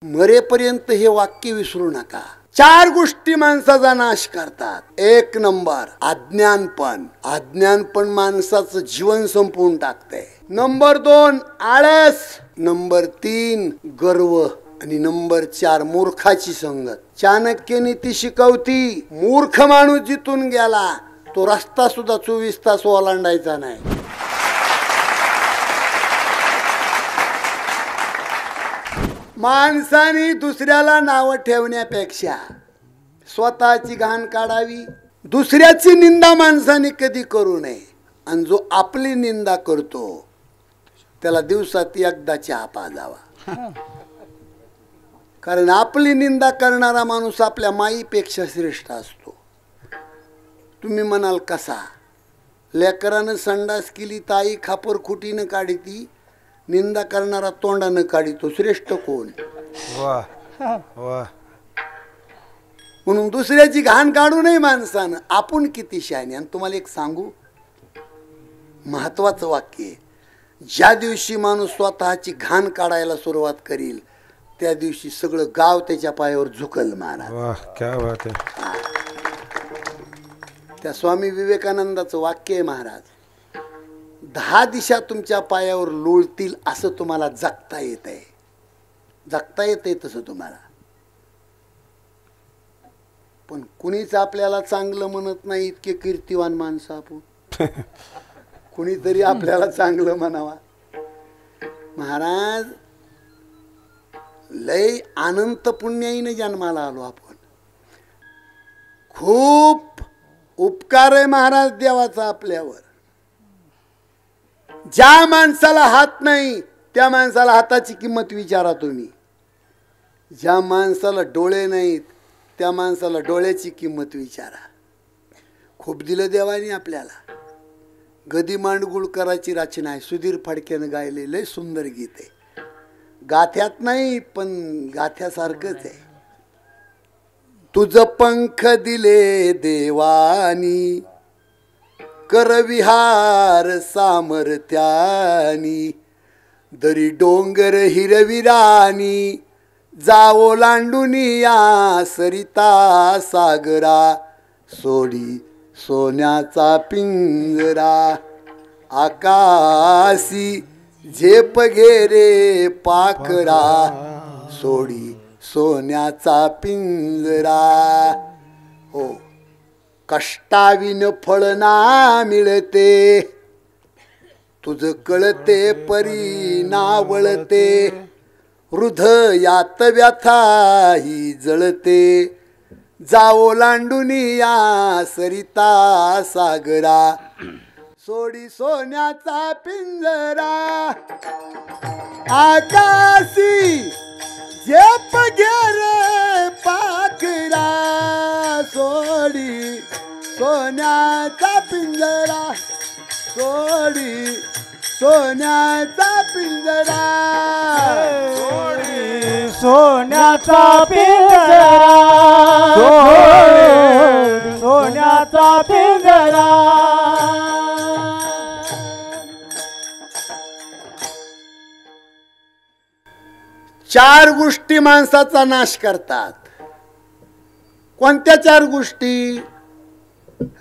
मरेपर्यंत हे वाक्य विसरू नका। चार गोष्टी माणसाचा नाश करतात। एक नंबर अज्ञानपण, अज्ञानपण माणसाचं जीवन संपवून टाकते। नंबर 2 आळस, नंबर 3 गर्व आणि नंबर 4 मूर्खाची संगत। चाणक्य नीती शिकवती, मूर्ख माणूस जिथून गेला तो रस्ता सुद्धा 24 तास ओलांडायचा नाही। माणसाने दुसऱ्याला नाव ठेवण्यापेक्षा स्वतःची घाण काढावी। दुसऱ्याची निंदा माणसाने कधी करू नये आणि जो आपली निंदा करतो त्याला दिवसात एकदा चहा पाजावा। कारण आपली निंदा करणारा माणूस आपल्या माईपेक्षा श्रेष्ठ असतो। तुम्ही म्हणाल कसा? लेकरानं संडास केली ताई खापर खुटीनं काढती, निंदा करणारा तोंडानं काढितो, श्रेष्ठ कोण? वाह वाह। म्हणून दुसऱ्याची घाण काढू नये माणसानं, आपण किती शहाणे। आणि तुम्हाला एक सांगू, महत्वाचं वाक्य आहे, ज्या दिवशी माणूस स्वतःची घाण काढायला सुरुवात करील त्या दिवशी सगळं गाव त्याच्या पायावर झुकल महाराज। वाह क्या बात आहे। त्या स्वामी विवेकानंदाचं वाक्य आहे महाराज, 10 दिशा तुमच्या पायावर लोळतील असं तुम्हाला जगता येत आहे। जगता येते तसं तुम्हाला, पण कुणीच आपल्याला चांगलं म्हणत नाही। इतके कीर्तिवान माणसं आपण, कुणीतरी आपल्याला चांगलं म्हणावा। महाराज लय अनंत पुण्याईने जन्माला आलो आपण। खूप उपकार आहे महाराज देवाचा आपल्यावर। ज्या माणसाला हात नाही त्या माणसाला हाताची किंमत विचारा तुम्ही। ज्या माणसाला डोळे नाहीत त्या माणसाला डोळ्याची किंमत विचारा। खूप दिलं देवाने आपल्याला। गदी मांडगुळकराची रचना आहे, सुधीर फडक्यानं गायले, लय सुंदर गीत आहे। गाथ्यात नाही पण गाथ्यासारखंच आहे। तुझ पंख दिले देवानी, करविहार सामर्थ्यानी, दरी डोंगर हिरविरानी, जावो लांडुनिया सरिता सागरा, सोडी सोन्याचा पिंजरा, आकाशी झेप घेरे पाखरा, सोडी सोन्याचा पिंजरा। हो, कष्टाविन फळ ना मिळते, तुझ कळते परी नावळते, हृदयात व्यथा ही जळते, जावो लांडुनिया सरिता सागरा, सोडी सोन्याचा पिंजरा, आकाशी झेप घेरे पाखरा, सोडी सोन्याचा पिंजरा, सोडी सोन्याचा पिंजरा, सोडी सोन्याचा पिंजरा, सोडी सोन्याचा पिंजरा। चार गोष्टी माणसाचा नाश करतात। कोणत्या 4 गोष्टी?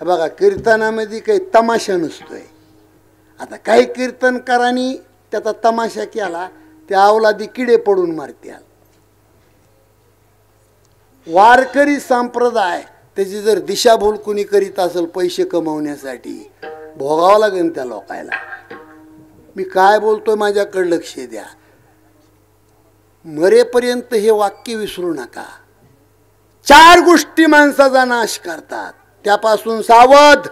बघा, कीर्तनामध्ये काही तमाशा नसतोय। आता काही कीर्तनकारांनी त्याचा तमाशा केला, त्या अवलादी किडे पडून मारत्याल। वारकरी संप्रदाय त्याची जर दिशाभूल कुणी करीत असेल पैसे कमवण्यासाठी, भोगावं लागेल त्या लोकायला। मी काय बोलतोय माझ्याकडे लक्ष द्या। मरेपर्यंत हे वाक्य विसरू नका। 4 गोष्टी माणसाचा नाश करतात, त्यापासून सावध।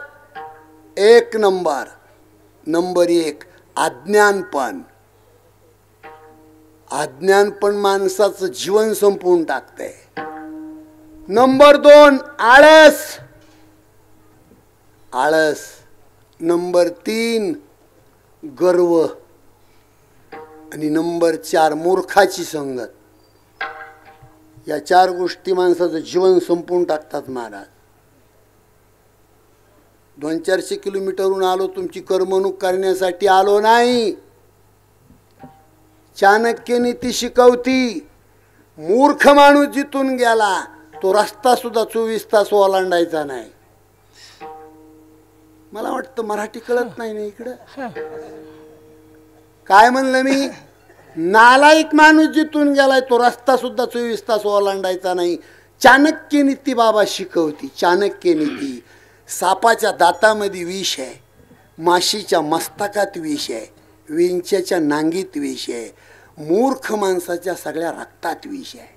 एक नंबर 1 अज्ञानपण, अज्ञानपण माणसाचं जीवन संपवून टाकते। नंबर 2 आळस, आळस। नंबर 3 गर्व आणि नंबर 4 मूर्खाची संगत। या 4 गोष्टी माणसाचं जीवन संपवून टाकतात महाराज। 200-400 किलोमीटरहून आलो, तुमची करमणूक करण्यासाठी आलो नाही। चाणक्य नीती शिकवती, मूर्ख माणूस जिथून गेला तो रस्ता सुद्धा 24 तास ओलांडायचा नाही. मला वाटतं मराठी कळत नाही ना इकडं. काय म्हणलं मी? नालायक माणूस जिथून गेलाय तो रस्ता सुद्धा 24 तास ओलांडायचा नाही. चाणक्य नीती बाबा शिकवती. चाणक्य नीती. सापाच्या दातामध्ये विष आहे, माशीच्या मस्तकात विष आहे, विंच्याच्या नांगीत विष आहे, मूर्ख माणसाच्या सगळ्या रक्तात विष आहे.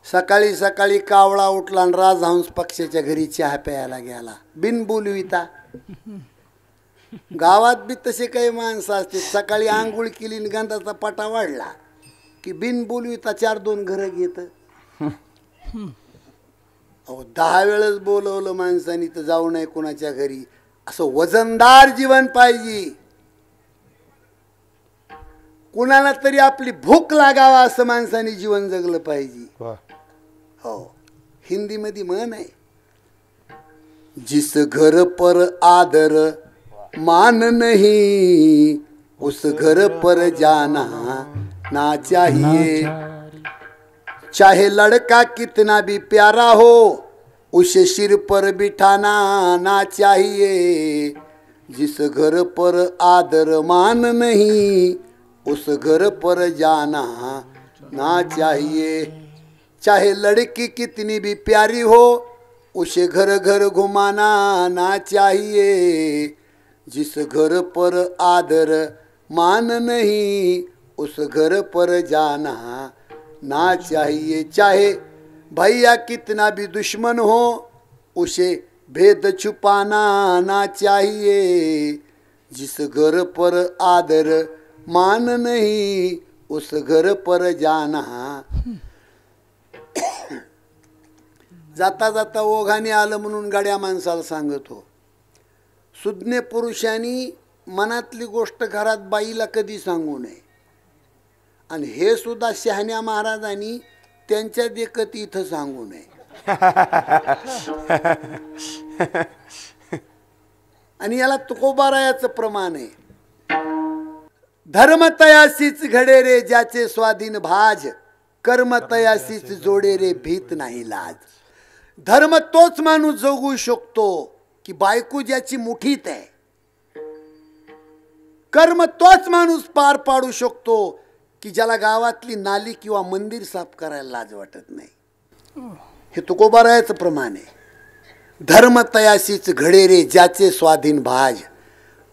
सकाळी सकाळी कावळा उठला आणि राजहंस पक्षाच्या घरी चहा प्यायला गेला. बिन बोलविता. गावात बी तसे काही माणसं असते. सकाळी आंघोळ केली आणि गंधाचा पटा वाढला की बिन बोलविता 4-2 घरं घेत. अहो 10 वेळेस बोलवलं माणसानी तर जाऊ नये कोणाच्या घरी. असं वजनदार जीवन पाहिजे. कुणाला तरी आपली भूक लागावा असं माणसाने जीवन जगलं पाहिजे. हो, हिंदीमध्ये म्हण आहे, जिस घर पर आदर मान नहीं उस घर पर जाना ना चाहिए. चाहे लड़का कितना भी प्यारा हो उसे सिर पर बिठाना ना चाहिए. जिस घर पर आदर मान नहीं उस घर पर जाना ना चाहिए. चाहे लड़की कितनी भी प्यारी हो उसे घर घर घुमाना ना चाहिए. जिस घर पर आदर मान नहीं उस घर पर जाना ना चाहिए. चाहे भैया कितना भी दुश्मन हो उसे भेद छुपाना ना चाहिए. जिस घर पर आदर मान नहीं उस घर पर जाना. जाता जाता ओघाने आलं म्हणून गाड्या माणसाला सांगतो, सुज्ञ पुरुषांनी मनातली गोष्ट घरात बाईला कधी सांगू नये. आणि हे सुद्धा शहाण्या महाराजांनी त्यांच्या देखत इथं सांगू नये. आणि याला तुकोबारायाचं प्रमाण आहे, धर्म तयासीच घडे रे ज्याचे स्वाधीन भाज, कर्म तयासीच जोडे रे भीत नाही लाज. धर्म तोच माणूस जगू शकतो की बायको ज्याची मुठीत आहे. कर्म तोच माणूस पार पाडू शकतो की ज्याला गावातली नाली किंवा मंदिर साफ करायला लाज वाटत नाही. हे तुकोबारायाचं प्रमाण आहे. धर्म तयासीच घडे रे ज्याचे स्वाधीन भाज,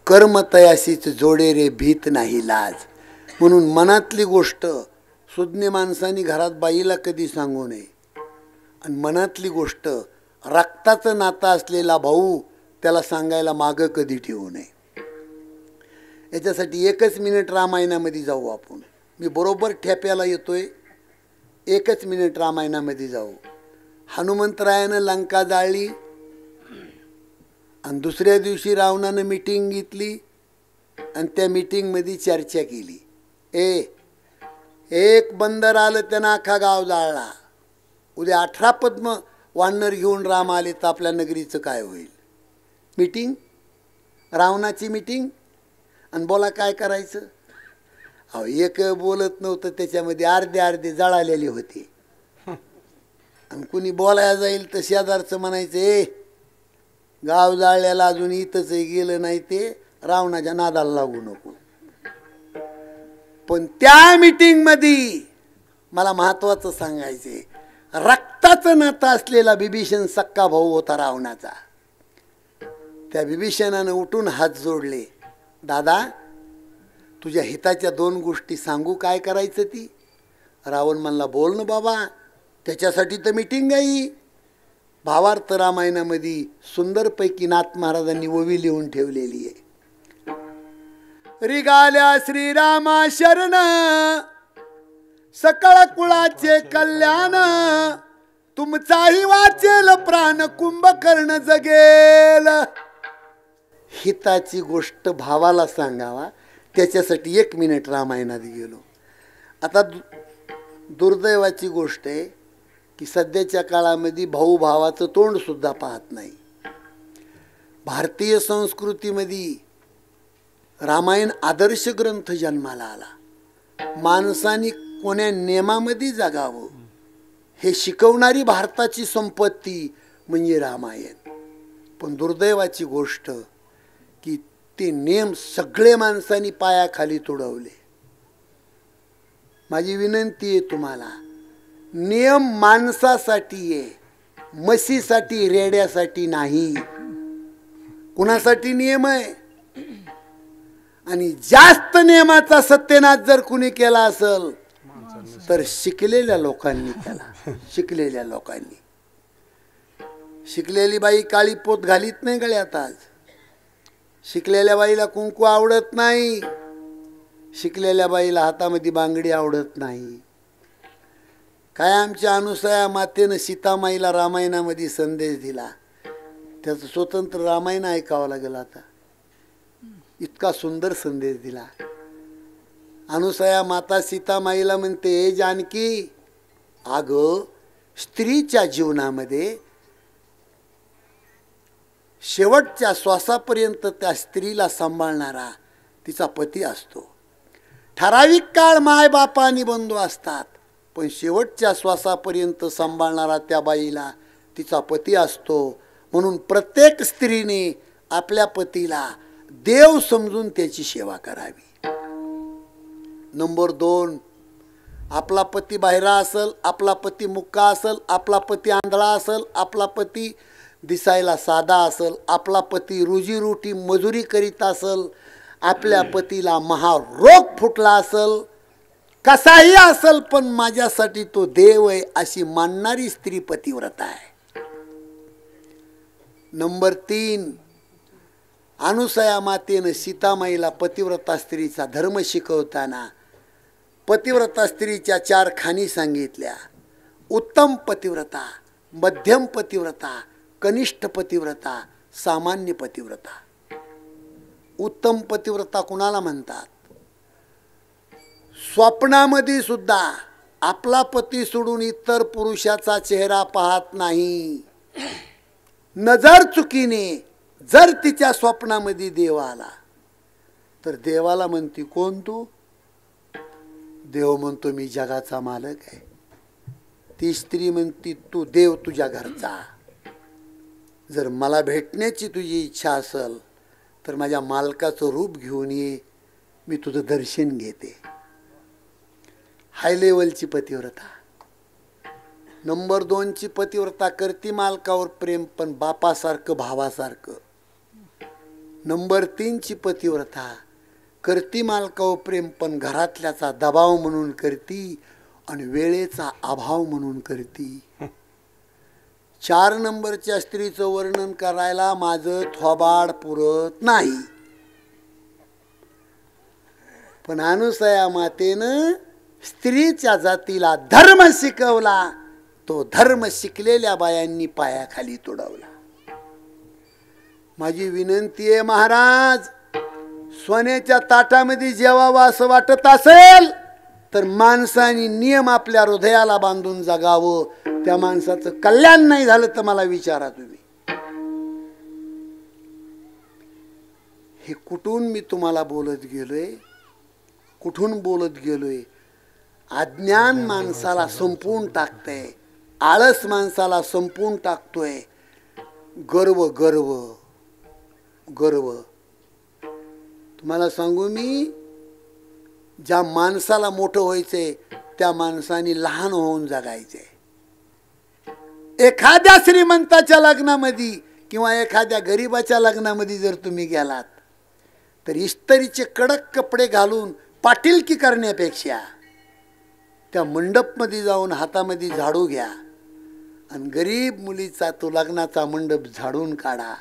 कर्म तयासीच जोडे रे भीत नाही लाज. म्हणून मनातली गोष्ट सुज्ञ माणसांनी घरात बाईला कधी सांगू नये. आणि मनातली गोष्ट रक्ताचं नातं असलेला भाऊ त्याला सांगायला मागं कधी ठेवू नये. याच्यासाठी 1 मिनिट रामायणामध्ये जाऊ आपण. मी बरोबर ठेप्याला येतोय. 1 मिनिट रामायणामध्ये जाऊ. हनुमंतरायानं लंका जाळली आणि दुसऱ्या दिवशी रावणानं मीटिंग घेतली आणि त्या मीटिंगमध्ये चर्चा केली. एक बंदर आलं त्यानं अख्खा गाव जाळला. उद्या 18 पद्म वानर घेऊन राम आले तर आपल्या नगरीचं काय होईल? मीटिंग, रावणाची मीटिंग. आणि बोला काय करायचं? अहो एक बोलत नव्हतं, त्याच्यामध्ये अर्धे जळालेले होते. आणि कुणी बोलायला जाईल तर शेजारचं म्हणायचं, गाव जाळल्याला अजून इथंच गेलं नाही, ते रावणाच्या नादाला लागू नको. पण त्या मीटिंगमध्ये मला महत्वाचं सांगायचे, रक्ताचं नातं असलेला बिभीषण सक्का भाऊ होता रावणाचा. त्या बिभीषणानं उठून हात जोडले, दादा तुझ्या हिताच्या 2 गोष्टी सांगू, काय करायचं ती? रावण म्हणला, बोल ना बाबा, त्याच्यासाठी तर मीटिंग आहे. भावार्थ रामायणामध्ये सुंदरपैकी नाथ महाराजांनी ओवी लिहून ठेवलेली आहे. रिगाल्या श्रीरामा शरण, सकळ कुळाचे कल्याण, तुमचाही वाचेल प्राण, कुंभकर्ण जगेल. हिताची गोष्ट भावाला सांगावा, त्याच्यासाठी 1 मिनिट रामायणात गेलो. आता दुर्दैवाची गोष्ट आहे की सध्याच्या काळामध्ये भाऊ भावाचं तोंड सुद्धा पाहत नाही. भारतीय संस्कृतीमध्ये रामायण आदर्श ग्रंथ जन्माला आला. माणसाने कोण्या नियमामध्ये जगावं हे शिकवणारी भारताची संपत्ती म्हणजे रामायण. पण दुर्दैवाची गोष्ट की ते नियम सगळे माणसांनी पायाखाली तुडवले. माझी विनंती आहे तुम्हाला, नियम माणसासाठी आहे, म्हशीसाठी रेड्यासाठी नाही. कुणासाठी नियम आहे? आणि जास्त नियमाचा सत्यनाश जर कुणी केला असेल तर शिकलेल्या लोकांनी केला. शिकलेल्या लोकांनी. शिकलेली बाई काळी पोत घालीत नाही गळ्यात आज. शिकलेल्या बाईला कुंकू आवडत नाही. शिकलेल्या बाईला हातामध्ये बांगडी आवडत नाही. काय आमच्या अनुसया मातेनं सीतामाईला रामायणामध्ये संदेश दिला, त्याचं स्वतंत्र रामायण ऐकावं लागेल आता. इतका सुंदर संदेश दिला. अनुसया माता सीतामाईला म्हणते, हे जानकी, अगं स्त्रीच्या जीवनामध्ये शेवटच्या श्वासापर्यंत त्या स्त्रीला सांभाळणारा तिचा पती असतो. ठराविक काळ मायबाप आणि बंधू असतात, पण शेवटच्या श्वासापर्यंत सांभाळणारा त्या बाईला तिचा पती असतो. म्हणून प्रत्येक स्त्रीने आपल्या पतीला देव समजून त्याची सेवा करावी. नंबर 2, आपला पती बाहेरा असेल, आपला पती मुक्का असेल, आपला पती आंधळा असेल, आपला पती दिसायला साधा असेल, आपला पती रोजीरोटी मजुरी करीत असेल, आपल्या पतीला महारोग फुटला असेल, कसाही असेल, पण माझ्यासाठी तो देव आहे अशी मानणारी स्त्री पतिव्रता आहे. नंबर 3, अनुसया मातेनं सीतामाईला पतिव्रता स्त्रीचा धर्म शिकवताना पतिव्रता स्त्रीच्या 4 खाणी सांगितल्या. उत्तम पतिव्रता, मध्यम पतिव्रता, कनिष्ठ पतिव्रता, सामान्य पतिव्रता. उत्तम पतिव्रता कुणाला म्हणतात? स्वप्नामध्ये सुद्धा आपला पती सोडून इतर पुरुषाचा चेहरा पाहत नाही. नजर चुकीने जर तिच्या स्वप्नामध्ये देव आला तर देवाला म्हणती, कोण तू? देव म्हणतो, मी जगाचा मालक आहे. ती स्त्री म्हणती, तू देव तुझ्या घरचा. जर मला भेटण्याची तुझी इच्छा असेल तर माझ्या मालकाचं रूप घेऊन ये, मी तुझं दर्शन घेते. हाय लेवलची पतिव्रता. नंबर 2 ची पतिव्रता करती मालकावर प्रेम, पण बापासारखं, भावासारखं. नंबर 3 ची पतिव्रता करती मालकावर प्रेम, पण घरातल्याचा दबाव म्हणून करती आणि वेळेचा अभाव म्हणून करती. 4 नंबरच्या स्त्रीचं वर्णन करायला माझं थोबाड पुरत नाही. पण अनुसया मातेनं स्त्रीच्या जातीला धर्म शिकवला. तो धर्म शिकलेल्या बायांनी पायाखाली तुडवला. माझी विनंती आहे महाराज, सोन्याच्या ताटामध्ये जेवावं असं वाटत असेल तर माणसाने नियम आपल्या हृदयाला बांधून जगावं. त्या माणसाचं कल्याण नाही झालं तर मला विचारा तुम्ही. हे कुठून मी तुम्हाला बोलत गेलोय, कुठून बोलत गेलोय? अज्ञान माणसाला संपवून टाकतंय, आळस माणसाला संपवून टाकतोय. गर्व गर्व गर्व. तुम्हाला सांगू मी, ज्या माणसाला मोठं व्हायचंय त्या माणसाने लहान होऊन जगायचंय. एखाद्या श्रीमंताच्या लग्नामध्ये किंवा एखाद्या गरीबाच्या लग्नामध्ये जर तुम्ही गेलात तर इस्त्रीचे कडक कपडे घालून पाटीलकी करण्यापेक्षा त्या मंडपमध्ये जाऊन हातामध्ये झाडू घ्या आणि गरीब मुलीचा तो लग्नाचा मंडप झाडून काढा.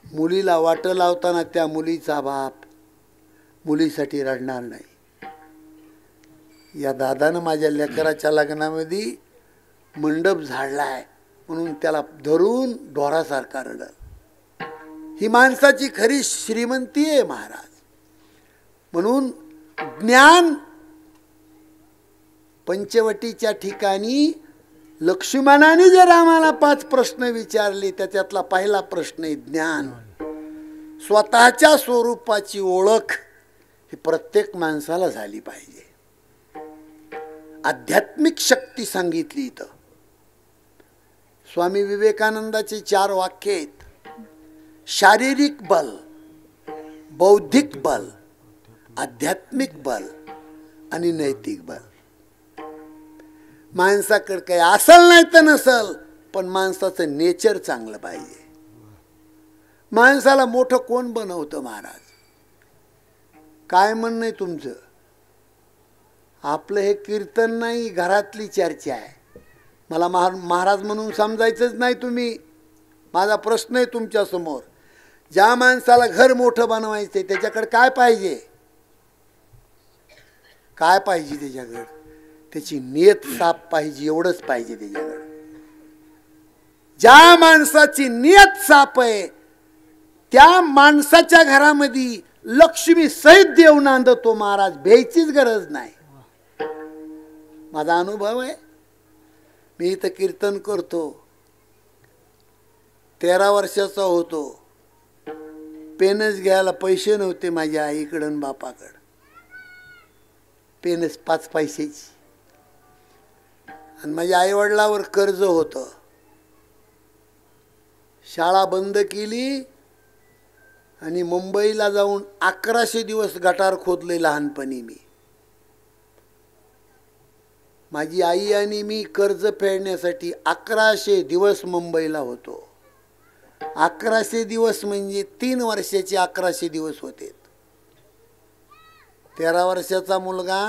मुलीला वाट लावताना त्या मुलीचा बाप मुलीसाठी रडणार नाही. या दादानं माझ्या लेकराच्या लग्नामध्ये मंडप झाडलाय म्हणून त्याला धरून ढोरासारखा रडल. ही माणसाची खरी श्रीमंती आहे महाराज. म्हणून ज्ञान पंचवटीच्या ठिकाणी लक्ष्मणाने जे रामाला 5 प्रश्न विचारले त्याच्यातला पहिला प्रश्न आहे ज्ञान. स्वतःच्या स्वरूपाची ओळख ही प्रत्येक माणसाला झाली पाहिजे. आध्यात्मिक शक्ती सांगितली इथं. स्वामी विवेकानंदाचे 4 वाक्य आहेत. शारीरिक बल, बौद्धिक बल, आध्यात्मिक बल आणि नैतिक बल. माणसाकडे काही असल नाही तर नसल, पण माणसाचं नेचर चांगलं पाहिजे. माणसाला मोठं कोण बनवतं महाराज? काय म्हणणं आहे तुमचं? आपलं हे कीर्तन नाही, घरातली चर्चा आहे. मला महाराज म्हणून समजायचंच नाही तुम्ही. माझा प्रश्न आहे तुमच्या समोर. ज्या माणसाला घर मोठं बनवायचंय त्याच्याकडे काय पाहिजे? काय पाहिजे त्याच्याकडे? त्याची नियत साफ पाहिजे, एवढंच पाहिजे त्याच्याकडे. ज्या माणसाची नियत साफ आहे त्या माणसाच्या घरामध्ये लक्ष्मी सहित देव नांदतो महाराज. भ्यायचीच गरज नाही. माझा अनुभव आहे. मी इथं कीर्तन करतो. 13 वर्षाचा होतो. पेनच घ्यायला पैसे नव्हते माझ्या आईकडं आणि बापाकडं. पेनच 5 पैशाची. आणि माझ्या आईवडिलावर कर्ज होतं. शाळा बंद केली आणि मुंबईला जाऊन 1100 दिवस गटार खोदले लहानपणी मी. माझी आई आणि मी कर्ज फेडण्यासाठी 1100 दिवस मुंबईला होतो. 1100 दिवस म्हणजे 3 वर्षाचे 1100 दिवस होते. 13 वर्षाचा मुलगा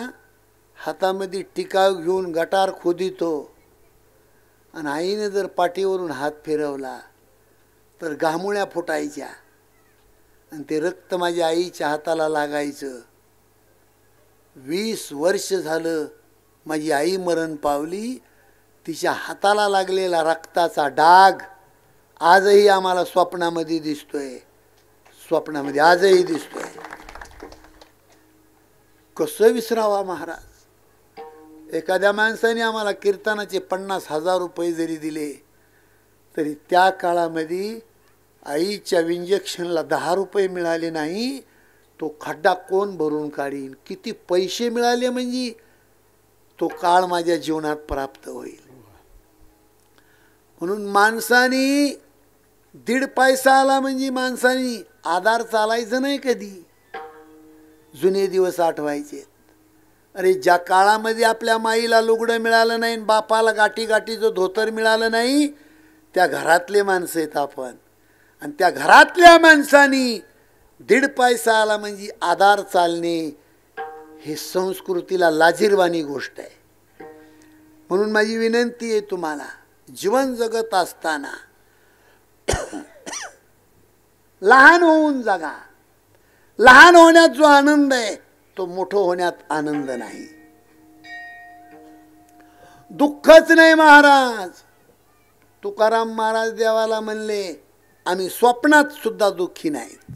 हातामध्ये टिकाव घेऊन गटार खोदितो आणि आईने जर पाठीवरून हात फिरवला तर घामुळ्या फुटायच्या आणि ते रक्त माझ्या आईच्या हाताला लागायचं. 20 वर्ष झालं माझी आई मरण पावली. तिच्या हाताला लागलेला रक्ताचा डाग आजही आम्हाला स्वप्नामध्ये दिसतोय. स्वप्नामध्ये आजही दिसतोय. कसं विसरावा महाराज? एखाद्या माणसाने आम्हाला कीर्तनाचे 50,000 रुपये जरी दिले तरी त्या काळामध्ये आईच्या इंजेक्शनला 10 रुपये मिळाले नाही. तो खड्डा कोण भरून काढीन? किती पैसे मिळाले म्हणजे तो काळ माझ्या जीवनात प्राप्त होईल. म्हणून माणसानी 1.5 पैसा आला म्हणजे माणसानी आधार चालायचं नाही कधी. जुने दिवस आठवायचे. अरे ज्या काळामध्ये आपल्या माईला लुगडं मिळालं नाही, बापाला गाठी गाठीचं धोतर मिळालं नाही, त्या घरातले माणसं आहेत आपण. आणि त्या घरातल्या माणसानी 1.5 पैसा आला म्हणजे आधार चालणे हे संस्कृतीला लाजिरवाणी गोष्ट आहे. म्हणून माझी विनंती आहे तुम्हाला, जीवन जगत असताना लहान होऊन जगा. लहान होण्यात जो आनंद आहे तो मोठं होण्यात आनंद नाही. दुःखच नाही महाराज. तुकाराम महाराज देवाला म्हणले, आम्ही स्वप्नात सुद्धा दुःखी नाहीत.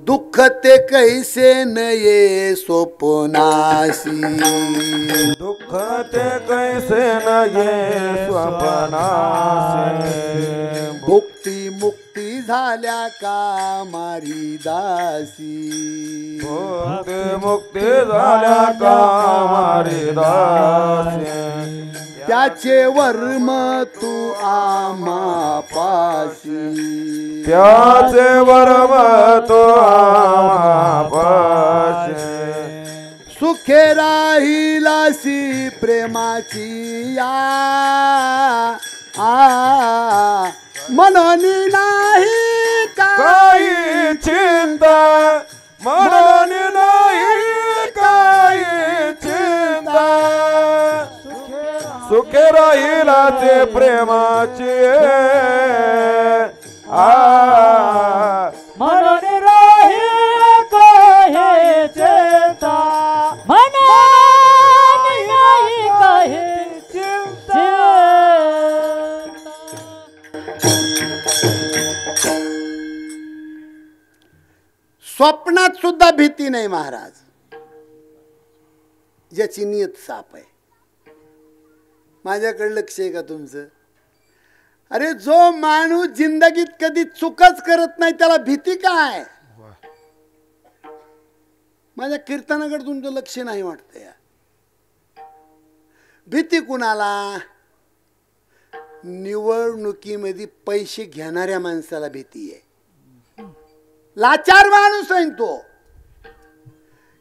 दुःख ते कैसे नये स्वप्नासी. दुःख ते कैसे नये स्वप्नासी. भुक्ती मुक्ती झाल्या का मारी दासी. भुक्ती मुक्ती झाल्या का मारी दासी. त्याचे वर्म तू आम्हा पाशी. त्याचे वर्म तो आम्हा पाशी. सुखे राहिलासी प्रेमाची या मननी नाही काही चिंता. मननी नाही काही चिंता. सुखे राहिला ते प्रेमाची म्हणून राहील काही चिंता. म्हणून नाही काही चिंता. स्वप्नात सुद्धा भीती नाही महाराज. ज्याची नियत साफ आहे. माझ्याकडे लक्ष आहे का तुमचं? अरे जो माणूस जिंदगीत कधी चुकच करत नाही त्याला भीती काय? माझ्या कीर्तनाकडे तुमचं लक्ष नाही वाटतं या. भीती कुणाला? निवडणुकीमध्ये पैसे घेणाऱ्या माणसाला भीती आहे. लाचार माणूस आहे तो.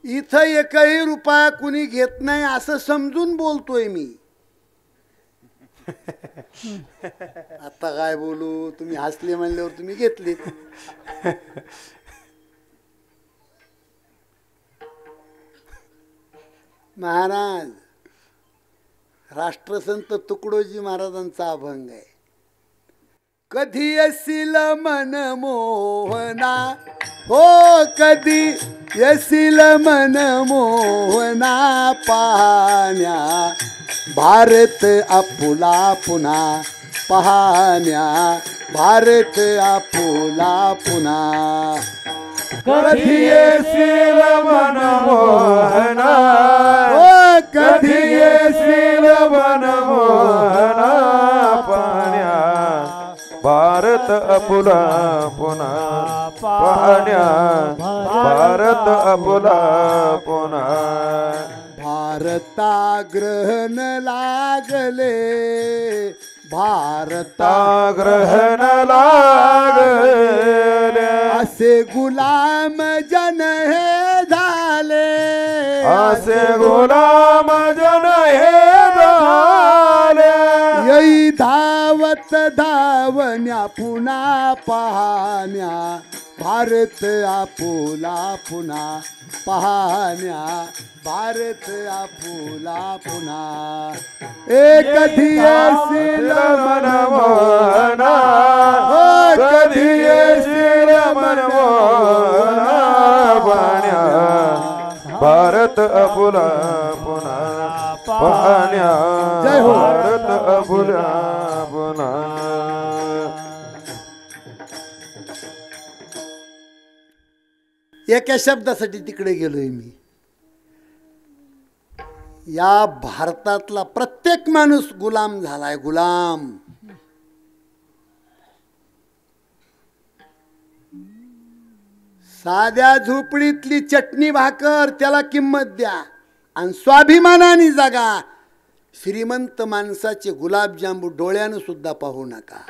इथं एकही रुपया कुणी घेत नाही असं समजून बोलतोय मी. आता काय बोलू, तुम्ही हसले म्हणल्यावर तुम्ही घेतले. महाराज राष्ट्रसंत तुकडोजी महाराजांचा अभंग आहे. कधी येशील मन मोहना, हो कधी येशील मन मोहना, पाहण्या भारत आपुला पुन्हा, पाहण्या भारत आपुला पुन्हा. कधी येशील मन मोहना, कधी येशील मन मोहना, पाहण्या भारत आपुला पुन्हा, पाहण्या भारत आपुला पुन्हा. भारता ग्रहण लागले, भारता ग्रहण लागले, असे गुलाम जन हे झाले, असे गुलाम जन हे झाले. यई धावत धावण्या पुन्हा, पाहण्या भारत आपुला पुन्हा, पाहण्या भारत आपुला पुन्हा. कधी येशील मन मोहना, कधी येशील मन मोहना, पाहण्या भारत आपुला पुन्हा, पाहण्या भारत आपुला पुन्हा. एका शब्दासाठी तिकडे गेलोय मी. या भारतातला प्रत्येक माणूस गुलाम झालाय, गुलाम. साध्या झोपडीतली चटणी भाकर त्याला किंमत द्या आणि स्वाभिमानाने जगा. श्रीमंत माणसाचे गुलाबजांबू डोळ्यानं सुद्धा पाहू नका.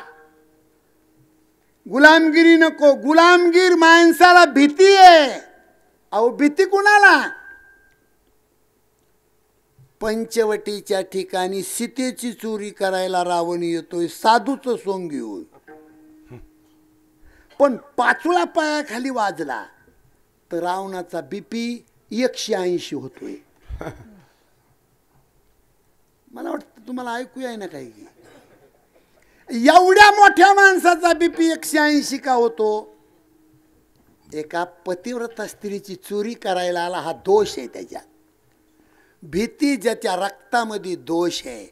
गुलामगिरी नको. गुलामगीर माणसाला भीती आहे. अहो भीती कुणाला? पंचवटीच्या ठिकाणी सीतेची चोरी करायला रावण येतोय साधूचं सोंग घेऊन, पण पाचोळा पायाखाली वाजला तर रावणाचा बीपी 180 होतोय. मला वाटतं तुम्हाला ऐकू आहे ना काही. एवढ्या मोठ्या माणसाचा बीपी 180 का होतो? एका पतिव्रता स्त्रीची चोरी करायला आला, हा दोष आहे त्याच्यात. भीती ज्याच्या रक्तामध्ये दोष आहे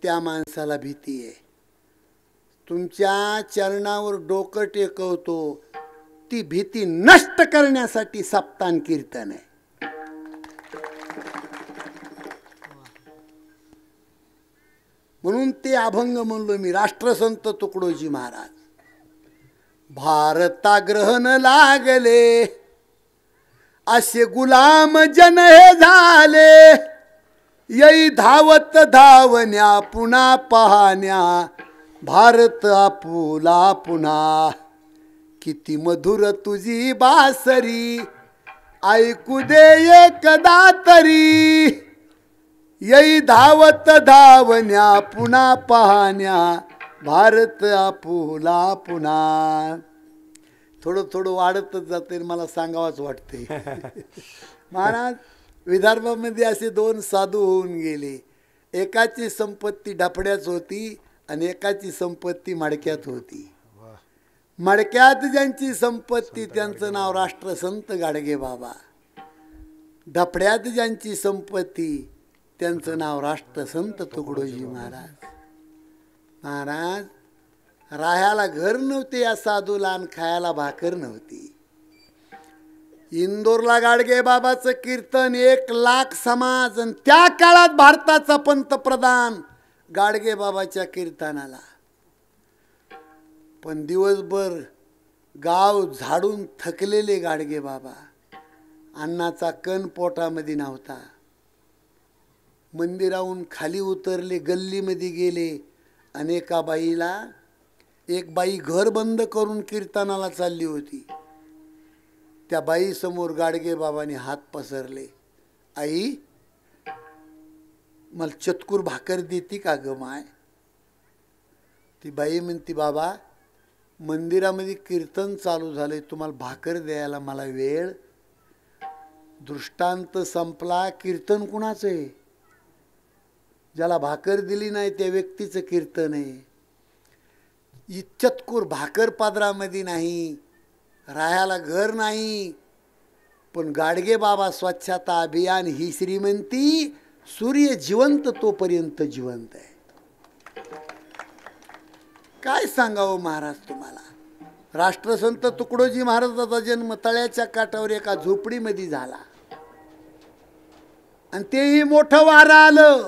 त्या माणसाला भीती आहे. तुमच्या चरणावर डोकं टेकवतो ती भीती नष्ट करण्यासाठी सप्तान कीर्तन आहे. म्हणून ते अभंग म्हणलो मी. राष्ट्रसंत तुकडोजी महाराज. भारता ग्रहण लागले, असे गुलाम जन हे झाले. यई धावत धावण्या पुन्हा, पाहण्या भारत आपुला पुन्हा. किती मधुर तुझी बासरी, ऐकू दे एकदा तरी. यई धावत धावण्या पुन्हा, पाहण्या भारत आपुला पुन्हा. थोडं थोडं वाढतच जाते, मला सांगावंच वाटते. महाराज विदर्भामध्ये असे 2 साधू होऊन गेले. एकाची संपत्ती डफड्याच होती आणि एकाची संपत्ती मडक्यात होती. मडक्यात ज्यांची संपत्ती त्यांचं नाव राष्ट्रसंत गाडगे बाबा. डफड्यात ज्यांची संपत्ती त्यांचं नाव राष्ट्रसंत तुकडोजी महाराज. महाराज राहायला घर नव्हते या साधूला आणि खायला भाकर नव्हती. इंदोरला गाडगे बाबाचं कीर्तन 1,00,000 समाज, आणि त्या काळात भारताचा पंतप्रधान गाडगे बाबाच्या कीर्तनाला. पण दिवसभर गाव झाडून थकलेले गाडगे बाबा अन्नाचा कण पोटामध्ये नव्हता. मंदिराहून खाली उतरले, गल्लीमध्ये गेले. अनेका बाईला, एक बाई घर बंद करून कीर्तनाला चालली होती. त्या बाई समोर गाडगे बाबांनी हात पसरले. आई, मला चतकूर भाकर देती का ग माय? ती बाई म्हणती, बाबा मंदिरामध्ये कीर्तन चालू झालंय, तुम्हाला भाकर द्यायला मला वेळ? दृष्टांत संपला. कीर्तन कुणाचं आहे? ज्याला भाकर दिली नाही त्या व्यक्तीचं कीर्तन आहे. इच्छतकूर भाकर पादरामध्ये नाही, राहायला घर नाही, पण गाडगे बाबा स्वच्छता अभियान ही श्रीमंती सूर्य जिवंत तोपर्यंत जिवंत आहे. काय सांगावं महाराज तुम्हाला. राष्ट्रसंत तुकडोजी महाराजाचा जन्म तळ्याच्या काठावर एका झोपडीमध्ये झाला. आणि तेही मोठं वारं आलं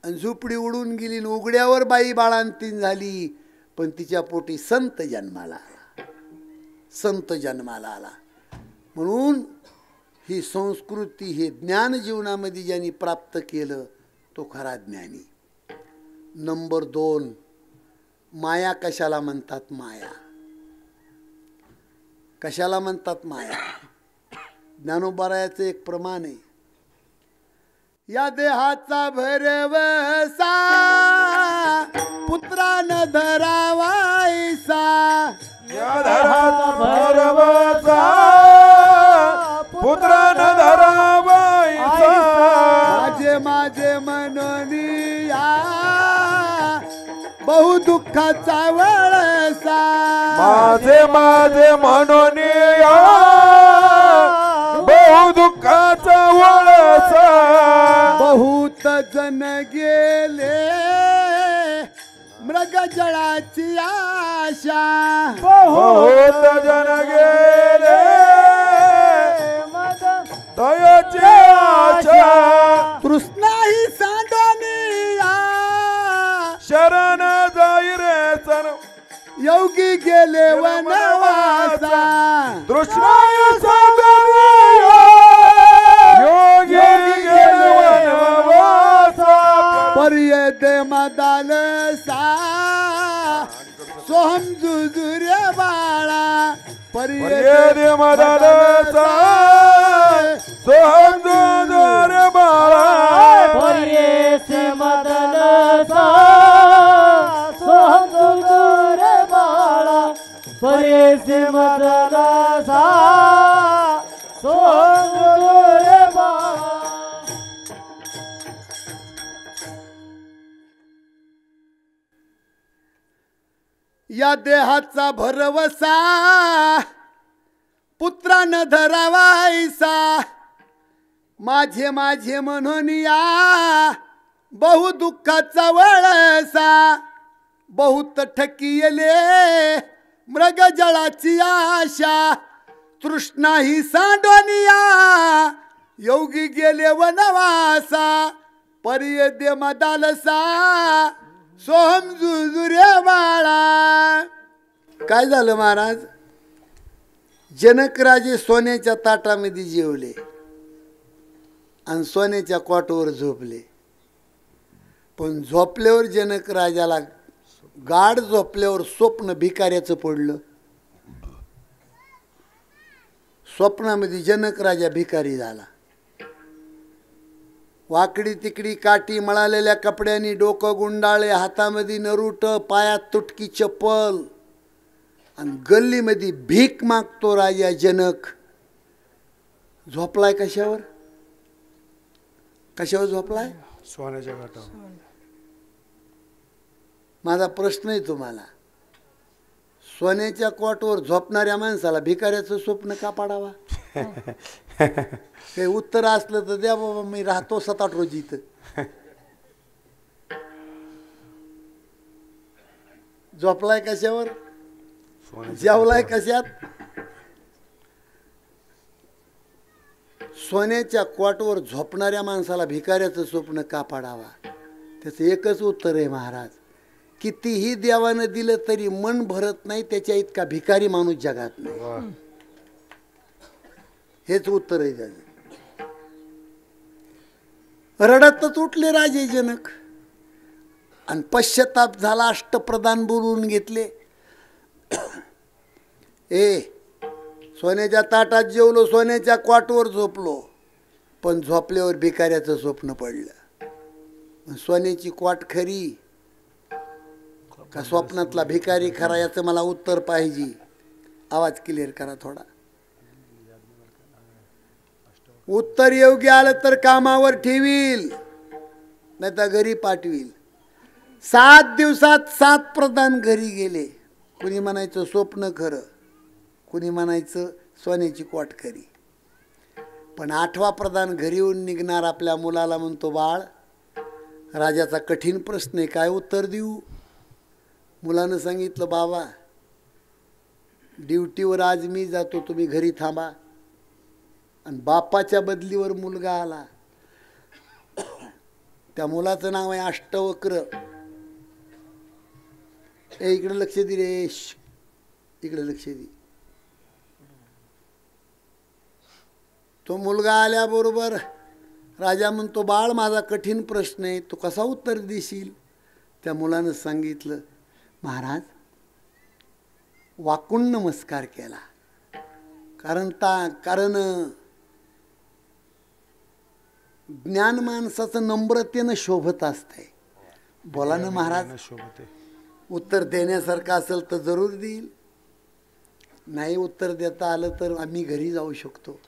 आणि झोपडी उडून गेली. उघड्यावर बाई बाळांतीन झाली, पण तिच्या पोटी संत जन्माला आला. संत जन्माला आला. म्हणून ही संस्कृती, हे ज्ञान जीवनामध्ये ज्यांनी प्राप्त केलं तो खरा ज्ञानी. नंबर 2, माया कशाला म्हणतात? माया कशाला म्हणतात? माया. ज्ञानोबारायाचं एक प्रमाण आहे. या देहाचा भरवसा पुत्रानं धरावायसा. या देहाचा भरवसा पुत्रानं धरावायसा. माझे माझे मनोनिया बहु दुःखाचा वळसा. माझे माझे म्हणून या बहु दुःखाचा वळसा. बहुत जण गेले मृग जळाची आशा. बहुत जन गेले दयाची आशा. तृष्णाही सांडनिया शरण जाई रे सर योगी गेले वनवासा. तृष्णाय सागरिया योगी गेले वनवासा. पर्यदे मदालसा सोहम जुजुरे बाळा. पर्यदे मदालसा सोहम जुजुरे बाळा. पर्येसे मदलसा सोहंदुर बाळा. पर्येसे मदलसा सोहंदुर बाळा. या देहाचा भरवसा पुत्रानं धरावायसा. माझे माझे म्हणून या बहु दुःखाचा वळसा. बहुत ठकियले मृग जळाची आशा. तृष्णा ही सांडोनिया योगी गेले वनवासा. पर्यदे मदालसा सोहम जुजुरे बाळा. काय झालं महाराज? जनकराजे सोन्याच्या ताटामध्ये जेवले आणि सोन्याच्या कॉटवर झोपले. पण झोपल्यावर जनक राजाला, गाढ झोपल्यावर स्वप्न भिकाऱ्याचं पडलं. स्वप्नामध्ये जनक राजा भिकारी झाला. वाकडी तिकडी काठी, मळालेल्या कपड्यांनी डोकं गुंडाळे, हातामध्ये नरूट, पायात तुटकी चप्पल, आणि गल्लीमध्ये भीक मागतो राजा जनक. झोपलाय कशावर? कशावर झोपलाय? सोन्याच्या घाटावर. माझा प्रश्न आहे तुम्हाला, सोन्याच्या कोटवर झोपणाऱ्या माणसाला भिकाऱ्याचं स्वप्न का पाडावा? काही उत्तर असलं तर द्या बाबा, मी राहतो 7-8 रोजी इथं. झोपलाय कशावर? जेवलाय कशात? सोन्याच्या कोटवर झोपणाऱ्या माणसाला भिकाऱ्याचं स्वप्न का पाडावा? त्याचं एकच उत्तर आहे महाराज, कितीही देवानं दिलं तरी मन भरत नाही, त्याच्या इतका भिकारी माणूस जगात नाही. हेच उत्तर आहे त्याचं. रडतच उठले राजे जनक आणि पश्चाताप झाला. अष्टप्रधान बोलवून घेतले. ए, सोन्याच्या ताटात जेवलो, सोन्याच्या क्वाटवर झोपलो, पण झोपल्यावर भिकाऱ्याचं स्वप्न पडलं. सोन्याची क्वाट खरी का स्वप्नातला भिकारी खरा, याचं मला उत्तर पाहिजे. आवाज क्लिअर करा थोडा. उत्तर योग्य आलं तर कामावर ठेवील, नाही तर घरी पाठवील. 7 दिवसात 7 प्रधान घरी गेले. कुणी म्हणायचं स्वप्न खरं, कुणी म्हणायचं सोन्याची क्वाट खरी. पण 8वा प्रधान घरी येऊन निघणार आपल्या मुलाला म्हणतो, बाळ, राजाचा कठीण प्रश्न आहे, काय उत्तर देऊ? मुलानं सांगितलं, बाबा, ड्युटीवर आज मी जातो, तुम्ही घरी थांबा. आणि बापाच्या बदलीवर मुलगा आला. त्या मुलाचं नाव आहे अष्टवक्र. इकडे लक्ष दे रे, इकडे लक्ष दे. तो मुलगा आल्याबरोबर राजा म्हणतो, बाळ, माझा कठीण प्रश्न आहे, तू कसा उत्तर देशील? त्या मुलानं सांगितलं, महाराज, वाकून नमस्कार केला. कारण ज्ञान माणसाचं नम्रतेनं शोभत असतंय. बोला ना महाराज. उत्तर देण्यासारखं असेल तर जरूर देईल, नाही उत्तर देता आलं तर आम्ही घरी जाऊ शकतो.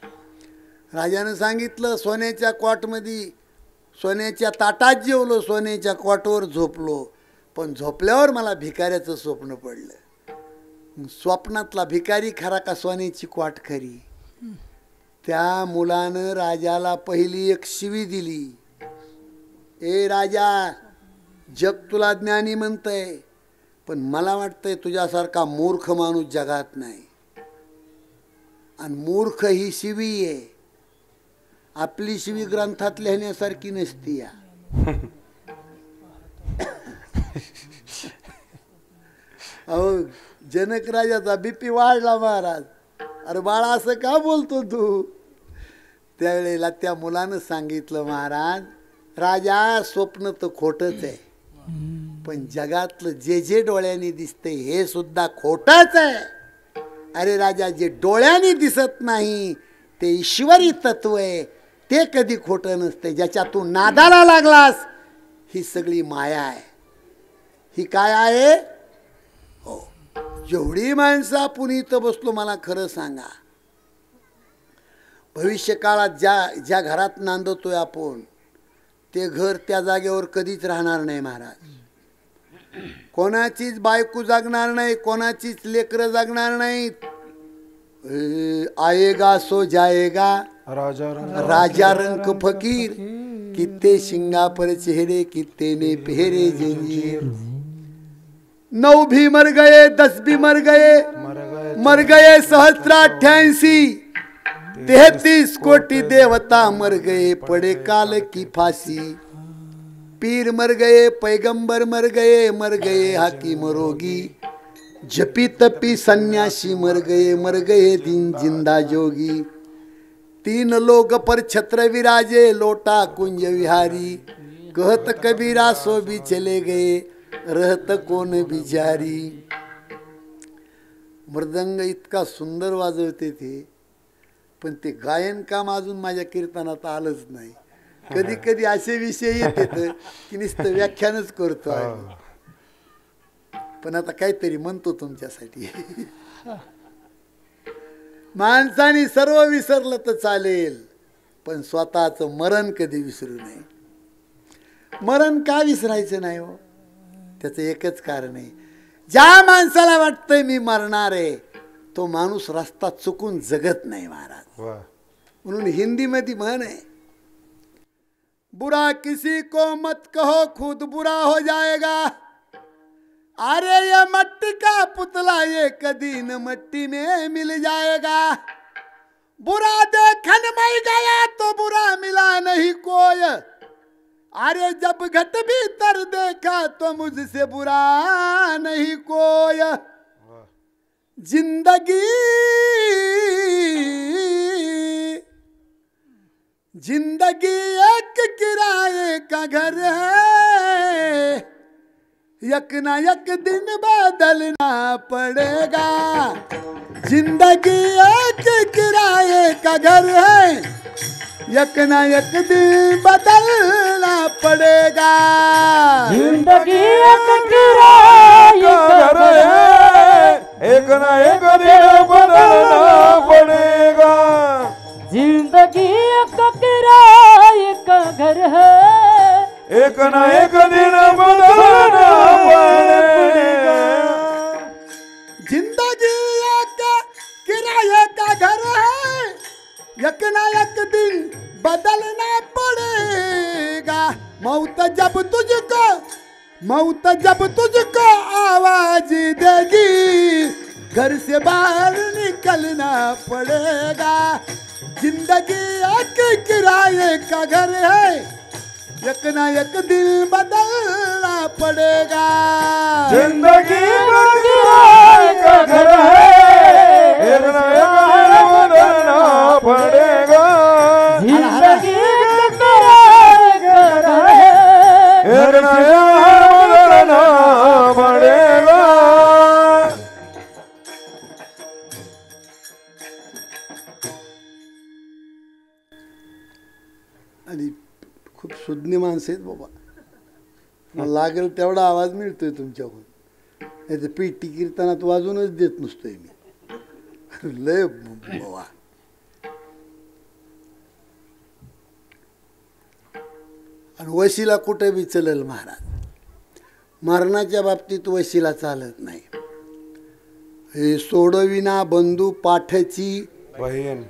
राजानं सांगितलं, सोन्याच्या क्वाटमध्ये सोन्याच्या ताटात जेवलो, सोन्याच्या क्वाटवर झोपलो, पण झोपल्यावर मला भिकाऱ्याचं स्वप्न पडलं. स्वप्नातला भिकारी खरा का सोन्याची क्वाट खरी? त्या मुलानं राजाला पहिली एक शिवी दिली. ए राजा, जग तुला ज्ञानी म्हणतंय, पण मला वाटतंय तुझ्यासारखा मूर्ख माणूस जगात नाही. आणि मूर्ख ही शिवी आहे. आपली शिवी ग्रंथात लिहिण्यासारखी नसती. या अहो, जनक राजाचा बीपी वाढला. महाराज, अरे बाळा, असं का बोलतो तू? त्यावेळेला त्या मुलानं सांगितलं, महाराज, राजा, स्वप्न तर खोटच आहे, पण जगातलं जे जे डोळ्यांनी दिसतंय हे सुद्धा खोटच आहे. अरे राजा, जे डोळ्यांनी दिसत नाही ते ईश्वरी तत्व आहे, ते कधी खोटं नसते. ज्याच्यातून नादाला लागलास, ही सगळी माया आहे. ही काय आहे? हो, जेवढी माणसं आपण इथं बसलो, मला खरं सांगा, भविष्य काळात ज्या घरात नांदतोय आपण, ते घर त्या जागेवर कधीच राहणार नाही महाराज. कोणाचीच बायको जागणार नाही, कोणाचीच लेकरं जागणार नाहीत. आएगा सो जाएगा, राजा रंग फकीर, कित्ते शिंगा पर चेहरे, कित्ते ने पहरे जंजीर. 9 भी मर गए, 10 भी मर गए सहस्त्र 88, 33 कोटि देवता मर गए, पड़े काल की फांसी. पीर मर गए, पैगंबर मर गए हाकिम रोगी, जपी तपी सन्यासी मर गए दिन जिंदा जोगी. 3 लोग पर छत्र विराजे, लोटा कुंज विहारी, कहत कबीरा सो भी चले गए, रहत कोण बिचारी. मृदंग इतका सुंदर वाजवते ते, पण ते गायन काम अजून माझ्या कीर्तनात आलंच नाही. कधी कधी असे विषय येतात की नुसतं व्याख्यानच करतो आहे, पण आता काहीतरी म्हणतो तुमच्यासाठी. माणसाने सर्व विसरलं तर चालेल, पण स्वतःचं मरण कधी विसरू नये. मरण का विसरायचं नाही हो? त्याचं एकच कारण आहे, ज्या माणसाला वाटतंय मी मरणार आहे, तो माणूस रस्ता चुकून जगत नाही महाराज. म्हणून हिंदी मध्ये म्हण आहे, बुरा किसी को मत कहो, खुद बुरा हो जाएगा. अरे ये मट्टी का पुतला एक दिन मट्टी में मिल जाएगा. बुरा देखन में गया तो बुरा मिला नहीं कोई. अरे जब घट भीतर देखा तो मुझसे बुरा नहीं कोई. जिंदगी जिंदगी एक किराए का घर है, एक ना एक दिन बदलना पड़ेगा। जिंदगी एक किराए का घर है, एक ना एक दिन बदलना पड़ेगा। जिंदगी एक किराए का घर है, एक ना एक दिन बदलना पड़ेगा। जिंदगी एक किराए का घर है, एक ना एक दिन बदलना पड़ेगा। जिंदगी एक किराए का घर है, एक ना एक दिन बदलना पड़ेगा। मौत जब तुझको आवाज देगी, घर से बाहर निकलना पड़ेगा। जिंदगी एक किराए का घर है, एक ना एक दिन बदलना पड़ेगा। जिंदगी एक किराए का घर है, एक ना एक दिन बदलना पड़ेगा। जिंदगी एक किराए का घर है, एक ना एक दिन बदलना पड़ेगा। आणि खूप सुज्ञ माणसं आहेत बाबा, मला लागेल तेवढा आवाज मिळतोय तुमच्याकडून, नाही तर पेटी कीर्तनात वाजूनच देत नसतोय मी, लय बाबा. आणि वशिला कुठे बी चलल महाराज, मरणाच्या बाबतीत वशिला चालत नाही. हे सोडविना बंधू पाठची बहीण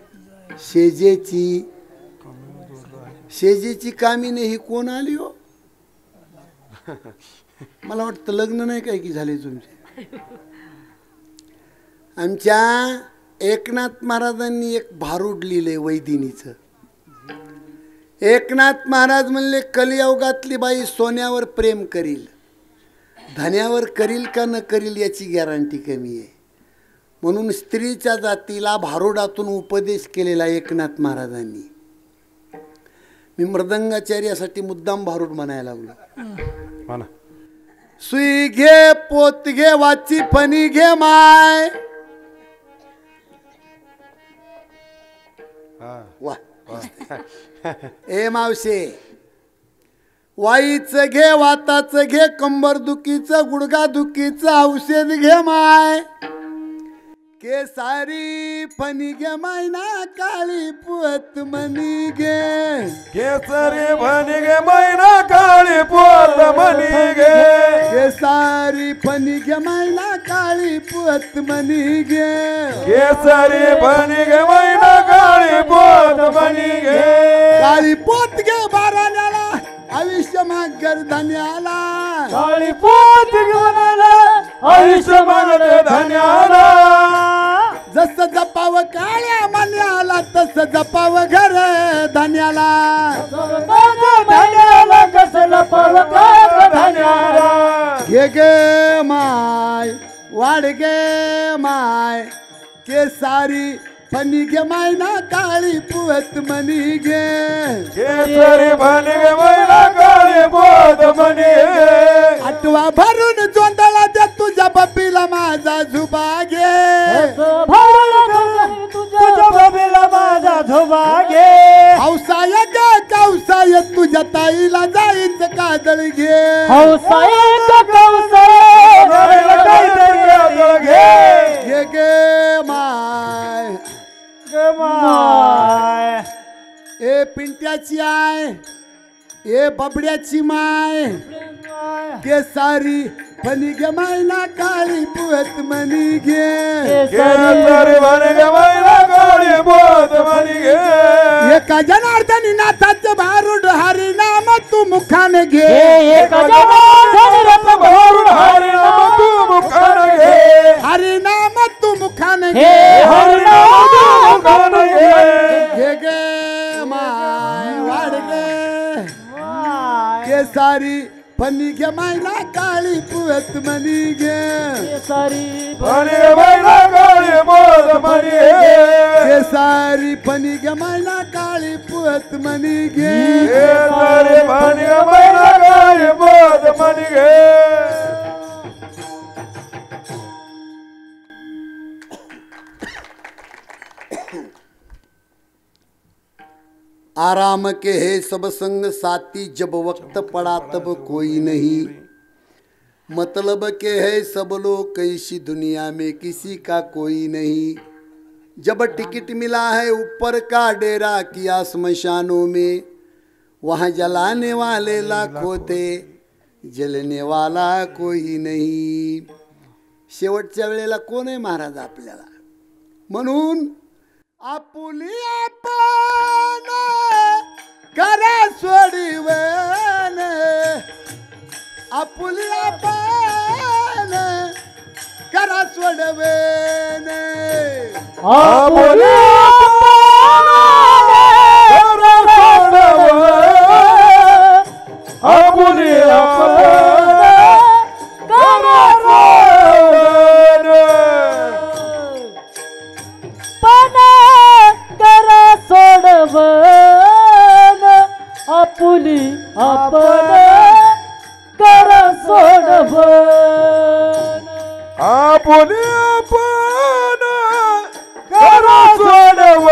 शेजेची कामिनी ही कोण आली हो? मला वाटतं लग्न नाही काय की झाले तुमचे. आमच्या एकनाथ महाराजांनी एक भारूड लिहिलंय वैदिनीचं. एकनाथ महाराज म्हणले कलियुगातली बाई सोन्यावर प्रेम करील, धन्यावर करील का न करील याची गॅरंटी कमी आहे. म्हणून स्त्रीच्या जातीला भारुडातून उपदेश केलेला एकनाथ महाराजांनी. मी मृदंगाचार्यासाठी मुद्दाम भारूड म्हणायला लागलो. सुई घे पोत घे वाची फणी घे माय. वा ए मावशे, वाईचं घे वाताचं घे, कंबर दुखीचं गुडगा दुखीचं औषध घे माय. केसारी फणी घे मैना काळी पोत मनी घे. केसरी फणी घे मैना काळी पोत मनी घे. केसारी फणी घे मैना काळी पोत मनी घे. केसरी फणी घे मैना काळी पोत मनी घे. काळी पोत घे बाराण्याला, आयुष्य मागर धन्याला. काळी पोत घेऊन आयुष्य मागत धन्याला. जसं जपावं काळ्या मन्याला, तसं जपावं घर धन्याला. धन्याला कसलं पवकार धन्याला. घे गे माय वाढ गे माय. केसारी फणी घे मैना काळी पुवत मनी घे. केसरी फणी घे मैना काळी पोत मनी घे. आठवा भरून जोंधळा दे तुझ्या बबीला माझा झुबा घे. तुझ्या बाबीला माझा झोबा घे. हौसाय ग कौसाय तुझ्या ताईला जाईच काजळ घे. हौसाय कौसाय घे गे माय. माय. ए पिंट्याची आय, ए बबड्याची माय. केसारी फणी घे मैना काळी पुवत मनी घे. केसरी फणी घे मैना काळी पोत मनी घे. एका जनार्दनी नाथाचं भारूड हरिनाम तू मुखाने घे. एका जनार्दनी भारूड हरिनाम तू मुखाने घे. हरिनाम तू मुखाने घे. हे हरिनाम तू मुखाने घे. घे गे माय वाढ गे. केसारी फणी घे मैना काळी पुवत मनी घे. सारी फणी घे मैना काळी पोत मनी घे. केसारी फणी घे मैना काळी पोत मनी घे सारे भान ग बैला काळे पोत मनी घे आराम के है सब संग साथी जब वक्त पड़ा तब कोई नहीं मतलब के है सब लोग इसी दुनिया में किसी का कोई नहीं जब टिकट मिला है ऊपर का डेरा किया स्मशानों में वहाँ जलाने वाले लाखों थे जलने वाला कोई नहीं शेवटच्या वेळेला कोण आहे महाराज आपल्याला म्हणून आपुली आपण करा सोडीवन आपुली आपण करा सोडवन आपुली आपुली आपुली आपण करा सोडवन आपुली आपण करा सोडवन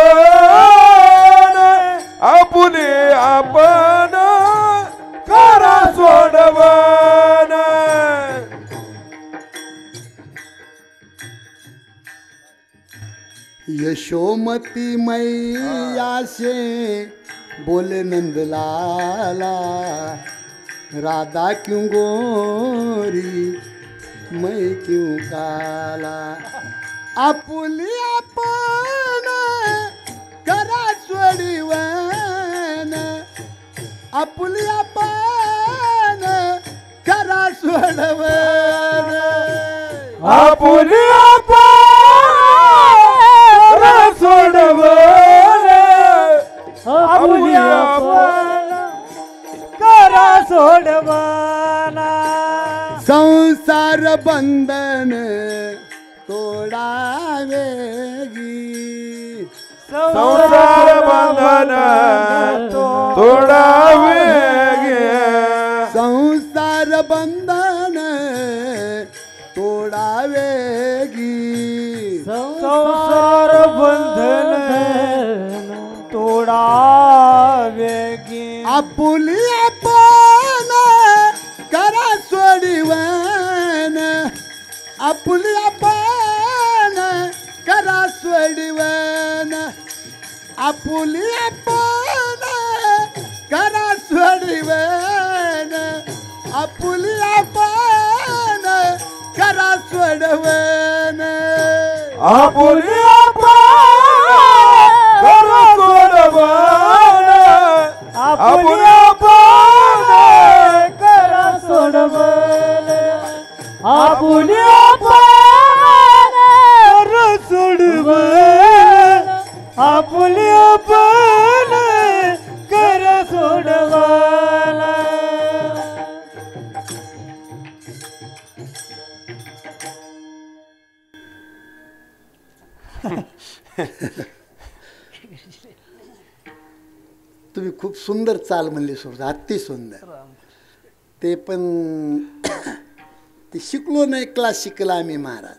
आपुली आपण करा सोडवन यशोमती मैया से बोले नंदलाला राधा क्यों गोरी मैं क्यों काला आपुली आपण करा सोडवन आपुली आपण करा सोडवन आपुली आपण सोडवन आपुली आपण करा सोडवना संसार बंधन तोडावेगी संसार बंधन तोडावेगी संसार बंधन तोडावेगी संसार बंधन तोडावेगी आपुली आपण करा सोडीवन आपुली आपण करा सोडीवन आपुली आपण करा सोडीवन आपुली आपण करा सोडवन आपुली आपण करा सोडवन आपुली आपण करा सोडवन आपुली आपण करा सोडवन आपुली आपण करा सोडवन तुम्ही खूप सुंदर चाल म्हणली सोड अति सुंदर ते पण ते शिकलो नाही क्लास शिकला आम्ही महाराज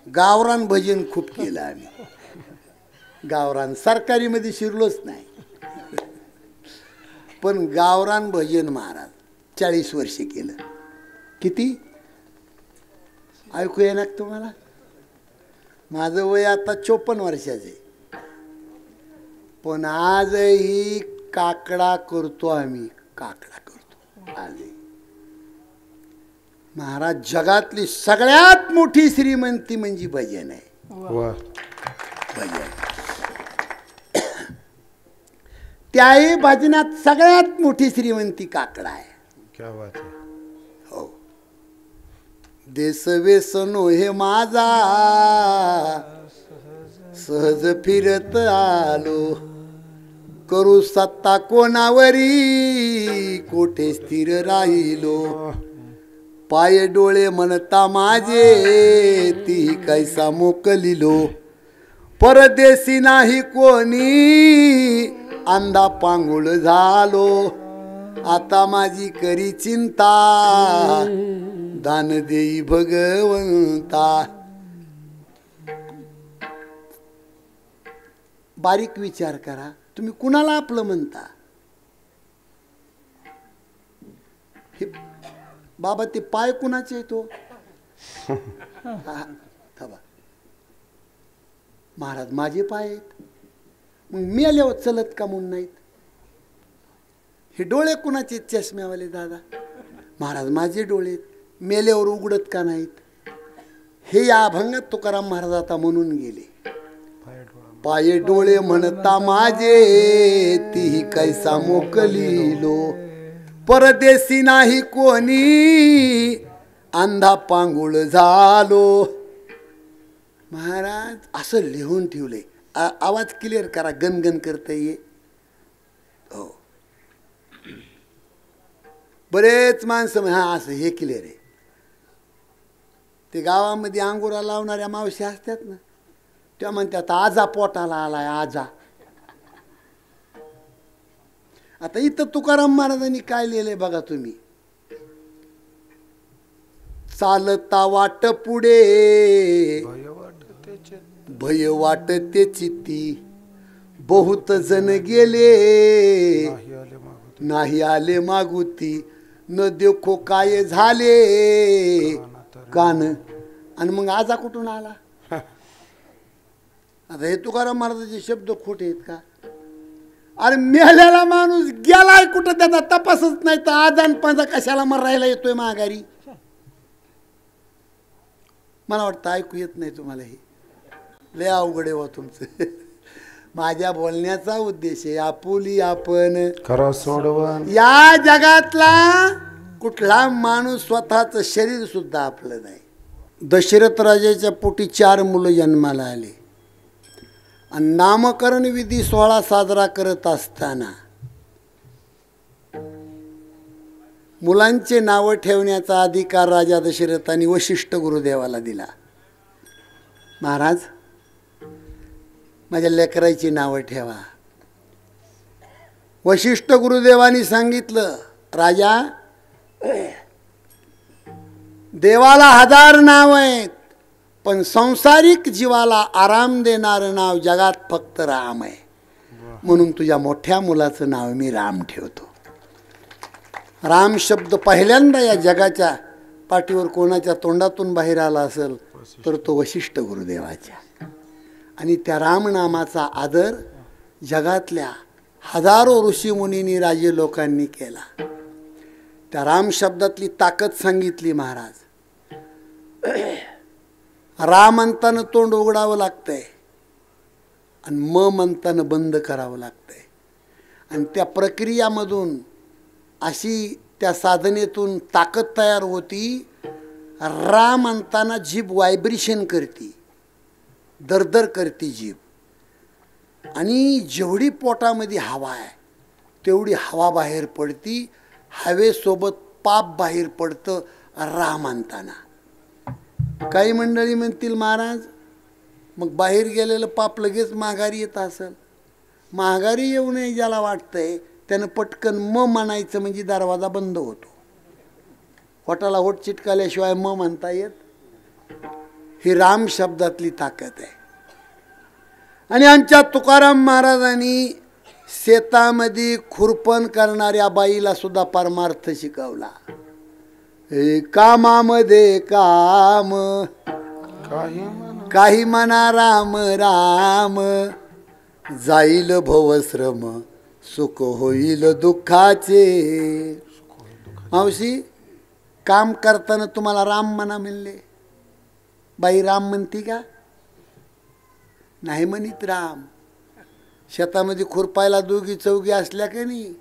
गावरान भजन खूप केलं आम्ही गावरान सरकारी मध्ये शिरलोच नाही पण गावरान भजन महाराज 40 वर्ष केलं किती ऐकू येणार तुम्हाला माझं वय आता 54 वर्षाचे पण आजही काकडा करतो आम्ही काकडा करतो आजही महाराज जगातली सगळ्यात मोठी श्रीमंती म्हणजे भजन आहे भजन त्याही भजनात सगळ्यात मोठी श्रीमंती काकडा आहे क्या बात है हो देश वेसनो हे माझा सहज फिरत आलो करू सत्ता कोणावरी कोठे स्थिर राहिलो पाय डोळे म्हणता माझे ती कैसा मोकलिलो परदेशी नाही कोणी अंधा पांगुळ झालो, आता माझी करी चिंता, दान देई भगवंता. बारीक विचार करा, तुम्ही कुणाला आपलं म्हणता? हे बाबा ते पाय कुणाचे येतो? महाराज माझे पाय आहेत, मग मी आल्यावर चलत का म्हणून नाहीत? हे डोळे कुणाचे चष्म्यावाले? दादा महाराज माझे डोळे मेल्यावर उघडत का नाहीत? हे या अभंगात तुकाराम महाराज आता म्हणून गेले. पाये डोळे म्हणता माझे, तीही कैसा मोकलीलो, परदेशी नाही कोणी, अंधा पांगुळ झालो. महाराज असं लिहून ठेवलंय. आवाज क्लिअर करा, गणगण करता ये. हो बरेच माणसं हा असं हे क्लिअर आहे. ते गावामध्ये अंगुरा लावणाऱ्या मावशी असतात ना, त्या म्हणतात आजा पोटाला आलाय आजा. आता इथं तुकाराम महाराजांनी काय लिहिलंय बघा तुम्ही. चालता वाट पुढे भय वाटते चित्ती, बहुत जण गेले नाही आले मागुती, न देखो काय झाले कान. आणि मग आजा कुठून आला? आता हे तुकाराम महाराजाचे शब्द खोटे आहेत का? अरे मेलेला माणूस गेलाय कुठं त्याचा तपासच नाही, तर आजान पाजा कशाला मरायला येतोय माघारी? मला वाटतं ऐकू येत नाही तुम्हाला. हे लय अवघड आहे तुमचं. माझ्या बोलण्याचा उद्देश आहे आपुली आपण खरा सोडवण. या जगातला कुठला माणूस स्वतःच शरीर सुद्धा आपलं नाही. दशरथ राजाच्या पोटी 4 मुलं जन्माला आले आणि नामकरण विधी सोहळा साजरा करत असताना मुलांचे नावं ठेवण्याचा अधिकार राजा दशरथांनी वशिष्ठ गुरुदेवाला दिला. महाराज माझ्या लेकराची नावं ठेवा. वशिष्ठ गुरुदेवांनी सांगितलं, राजा देवाला 1000 नाव आहेत, पण संसारिक जीवाला आराम देणारं नाव जगात फक्त राम आहे. म्हणून तुझ्या मोठ्या मुलाचं नाव मी राम ठेवतो. राम शब्द पहिल्यांदा या जगाच्या पाठीवर कोणाच्या तोंडातून बाहेर आला असेल तर तो वशिष्ठ गुरुदेवाच्या. आणि त्या रामनामाचा आदर जगातल्या हजारो ऋषीमुनींनी राजे लोकांनी केला. त्या राम शब्दातली ताकद सांगितली महाराज. राम म्हणताना तोंड उघडावं लागतंय आणि म म्हणताना बंद करावं लागतंय. आणि त्या प्रक्रियामधून अशी त्या साधनेतून ताकद तयार होती. राम म्हणताना जीभ व्हायब्रेशन करती, दरदर करती जीभ. आणि जेवढी पोटामध्ये हवा आहे तेवढी हवा बाहेर पडती. हवेसोबत पाप बाहेर पडतं राम म्हणताना. काही मंडळी म्हणतील महाराज मग बाहेर गेलेलं पाप लगेच माघारी येत असेल. माघारी येऊ नये ज्याला वाटतंय त्यानं पटकन म म्हणायचं म्हणजे दरवाजा बंद होतो. होटाला होट चिटकाल्याशिवाय म म्हणता येत. ही राम शब्दातली ताकद आहे. आणि आमच्या तुकाराम महाराजांनी शेतामध्ये खुरपण करणाऱ्या बाईला सुद्धा परमार्थ शिकवला. कामामध्ये काम काही म्हणा राम राम, जाईल भवश्रम सुख होईल दुःखाचे. मावशी काम करताना तुम्हाला राम म्हणा म्हणले, बाई राम म्हणती का? नाही म्हणित राम. शेतामध्ये खुरपायला 2-4 असल्या का नाही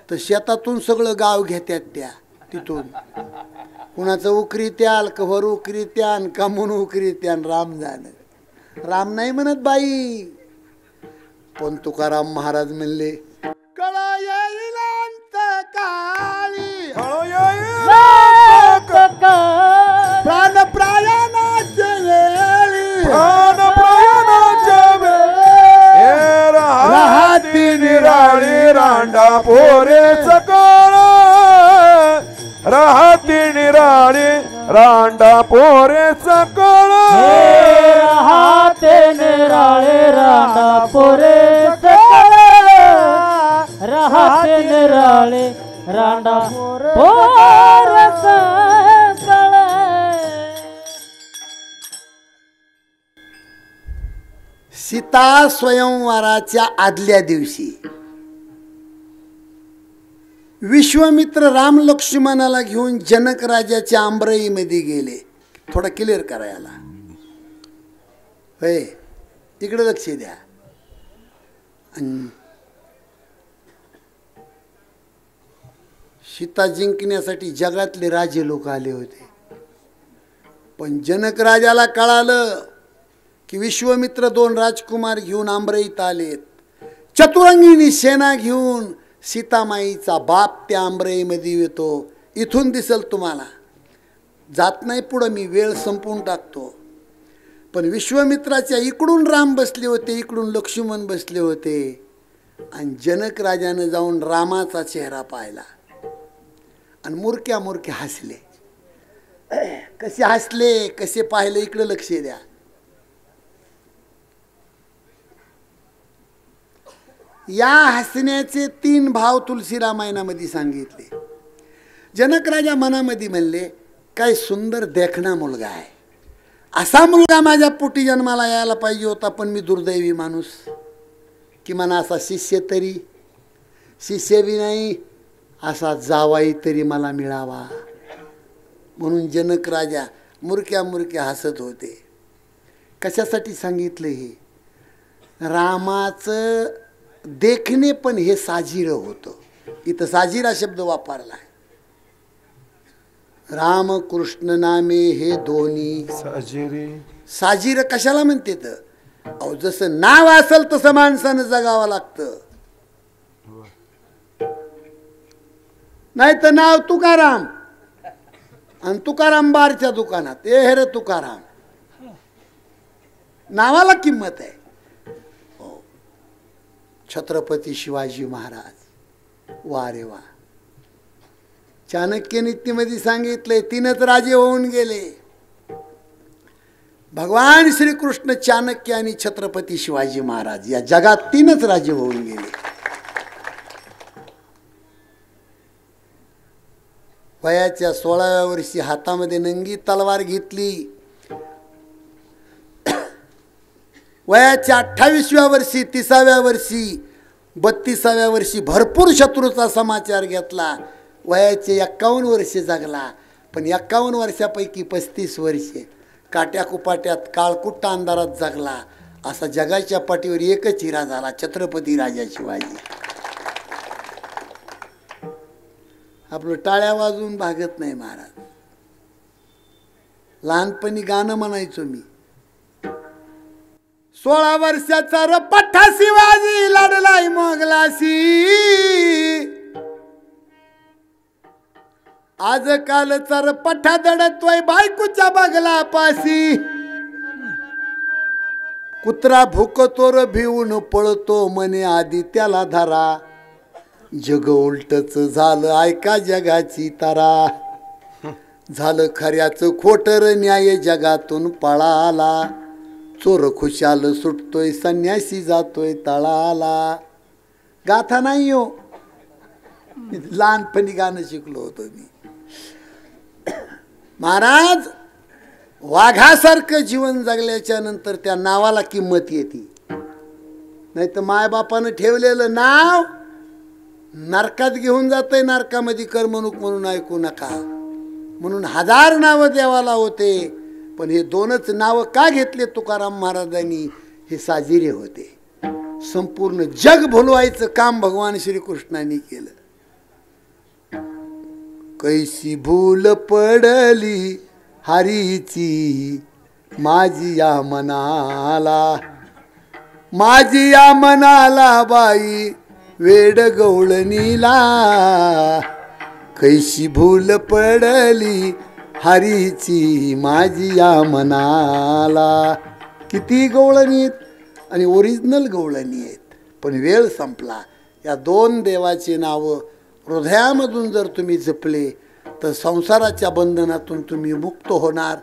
तर शेतातून सगळं गाव घेत्यात त्या तिथून. कुणाचं उकरीत्याल कवर उकरीत्यान कमून उकरीत्यान राम जाणं. राम नाही म्हणत बाई. पण तुकाराम महाराज म्हणले कळा येईल अंतकाळी, प्राण प्रयाणाच्या वेळी, राहती निरा रांडा पोरे सकळ राहती निराळे रांडा पोरे सकळ राहते निराळे रांडा पोरे सकळ राहते निराळे रांडा पोरे सकळ. सीता स्वयंवराच्या आदल्या दिवशी विश्वामित्र राम लक्ष्मणाला घेऊन जनक राजाच्या आंबराईमध्ये गेले. थोडं क्लिअर करायला होय, तिकडे लक्ष द्या. सीता जिंकण्यासाठी जगातले राजे लोक आले होते. पण जनक राजाला कळालं की विश्वामित्र 2 राजकुमार घेऊन आंबराईत आलेत. चतुरंगिणी सेना घेऊन सीतामाईचा बाप त्या आंबराईमध्ये येतो. इथून दिसल तुम्हाला, जात नाही पुढं, मी वेळ संपवून टाकतो. पण विश्वामित्राच्या इकडून राम बसले होते, इकडून लक्ष्मण बसले होते. आणि जनक राजानं जाऊन रामाचा चेहरा पाहिला आणि मुरक्या मुरक्या हसले. कसे हसले, कसे पाहिले, इकडे लक्ष द्या. या हसण्याचे 3 भाव तुलसी रामायणामध्ये सांगितले. जनक राजा मनामध्ये म्हणले, काय सुंदर देखणा मुलगा आहे, असा मुलगा माझ्या पोटी जन्माला यायला पाहिजे होता. पण मी दुर्दैवी माणूस, किमान असा शिष्य तरी, शिष्य बी नाही, असा जावाई तरी मला मिळावा. म्हणून जनक राजा मुरक्या मुरक्या हसत होते. कशासाठी सांगितलं हे? रामाचं देखणे पण हे साजिरं होतं. इथं साजिरा शब्द वापरला आहे. राम कृष्ण नामे हे दोन्ही साजिरे. साजिरं कशाला म्हणते तर, अहो जसं नाव असेल तसं माणसानं जगावं लागतं. नाही तर नाव तुकाराम आणि तुकाराम बारच्या दुकानात ए हे रे तुकाराम, नावाला किंमत आहे. छत्रपती शिवाजी महाराज, वा रे वा. चाणक्य नीतीमध्ये सांगितलंय 3च राजे होऊन गेले. भगवान श्रीकृष्ण, चाणक्य आणि छत्रपती शिवाजी महाराज, या जगात 3च राजे होऊन गेले. वयाच्या 16व्या वर्षी हातामध्ये नंगी तलवार घेतली. वयाच्या 28व्या वर्षी, 30व्या वर्षी, 32व्या वर्षी भरपूर शत्रूचा समाचार घेतला. वयाचे 51 वर्षे जगला. पण 51 वर्षापैकी 35 वर्षे काट्या कुपाट्यात काळकुट्टा अंधारात जगला. असा जगाच्या पाठीवर एकच हिरा झाला, छत्रपती राजा शिवाजी. आपलं टाळ्या वाजवून भागत नाही महाराज. लहानपणी गाणं म्हणायचो मी, 16 वर्षाचा रपठा शिवाजी लढलाय मोगलाशी, आज कालचा रपठा दडतोय बायकोच्या बगला पाशी. कुत्रा भुकतो र भिवून पळतो म्हणे आधी त्याला धरा, जग उलटच झालं ऐका जगाची तारा. झालं खऱ्याचं खोटर न्याय जगातून पळाला, चोर खुशाल सुटतोय संन्यासी जातोय तळाला. गाथा नाही हो, लहानपणी गाणं शिकलो होतो मी. महाराज, वाघासारखं जीवन जगल्याच्या नंतर त्या नावाला किंमत येते. नाही तर मायबापानं ठेवलेलं नाव नरकात घेऊन जातंय. नरकामध्ये करमणूक म्हणून ऐकू नका. म्हणून 1000 नावं देवाला होते, पण हे 2च नावं का घेतले तुकाराम महाराजांनी? हे साजिरे होते. संपूर्ण जग भुलवायचं काम भगवान श्रीकृष्णांनी केलं. कैसी भूल पडली हरीची माझी या मनाला, माझी या मनाला बाई वेड गवळणीला. कैसी भूल पडली हरीची माझी या मनाला. किती गवळणी आहेत आणि ओरिजिनल गवळणी आहेत, पण वेळ संपला. या दोन देवाची नावं हृदयामधून जर तुम्ही जपले तर संसाराच्या बंधनातून तुम्ही मुक्त होणार.